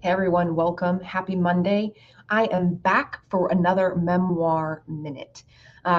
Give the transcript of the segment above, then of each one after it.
Hey everyone, welcome. Happy Monday. I am back for another Memoir Minute.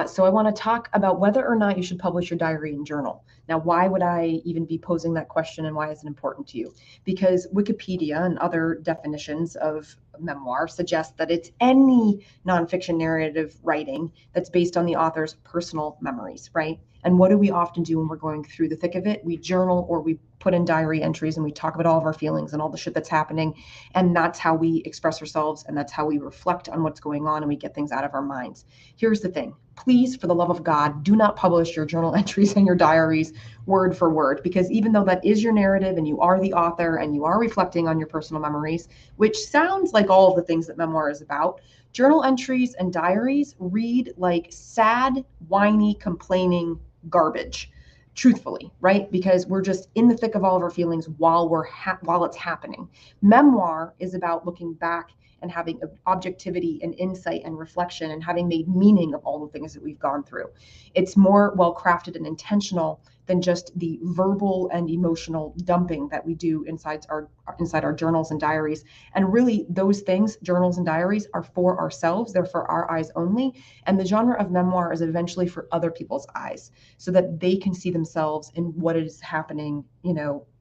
So I want to talk about whether or not you should publish your diary and journal. Now, why would I even be posing that question and why is it important to you? Because Wikipedia and other definitions of memoir suggest that it's any nonfiction narrative writing that's based on the author's personal memories, right? And what do we often do when we're going through the thick of it? We journal or we put in diary entries and we talk about all of our feelings and all the shit that's happening, and that's how we express ourselves and that's how we reflect on what's going on and we get things out of our minds. Here's the thing. Please, for the love of God, do not publish your journal entries and your diaries word for word, because even though that is your narrative and you are the author and you are reflecting on your personal memories, which sounds like all of the things that memoir is about, journal entries and diaries read like sad, whiny, complaining garbage, truthfully, right? Because we're just in the thick of all of our feelings while while it's happening. Memoir is about looking back and having objectivity and insight and reflection and having made meaning of all the things that we've gone through. It's more well crafted and intentional than just the verbal and emotional dumping that we do inside our journals and diaries. And really, those things, journals and diaries, are for ourselves. They're for our eyes only. And the genre of memoir is eventually for other people's eyes, so that they can see themselves in what is happening,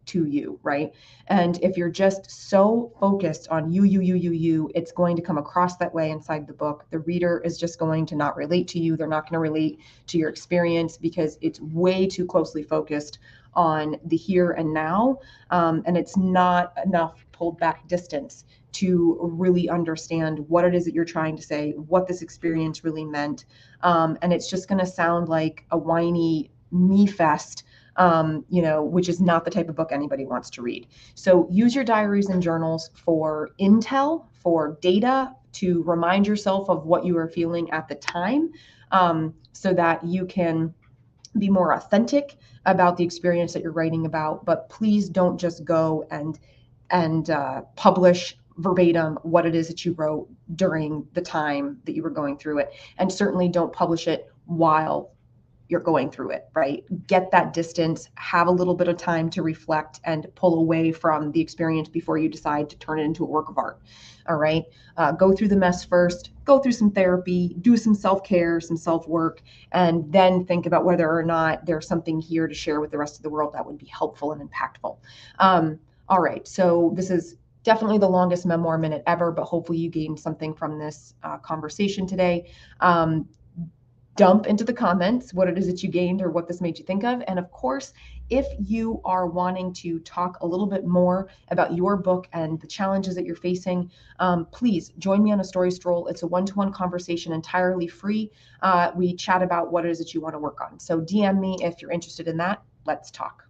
to you, right? And if you're just so focused on you, it's going to come across that way inside the book. The reader is just going to not relate to you. They're not going to relate to your experience because it's way too closely focused on the here and now. And it's not enough pulled back distance to really understand what it is that you're trying to say, what this experience really meant. And it's just going to sound like a whiny me fest, which is not the type of book anybody wants to read. So use your diaries and journals for intel, for data, to remind yourself of what you are feeling at the time, so that you can be more authentic about the experience that you're writing about. But please don't just go and publish verbatim what it is that you wrote during the time that you were going through it. And certainly don't publish it while you're going through it, right? Get that distance, have a little bit of time to reflect and pull away from the experience before you decide to turn it into a work of art. All right. Go through the mess first, go through some therapy, do some self-care, some self-work, and then think about whether or not there's something here to share with the rest of the world that would be helpful and impactful. All right. So this is definitely the longest memoir minute ever, but hopefully you gained something from this conversation today. Dump into the comments what it is that you gained or what this made you think of. And of course, if you are wanting to talk a little bit more about your book and the challenges that you're facing, please join me on a story stroll. It's a one-to-one conversation, entirely free. We chat about what it is that you want to work on. So DM me if you're interested in that. Let's talk.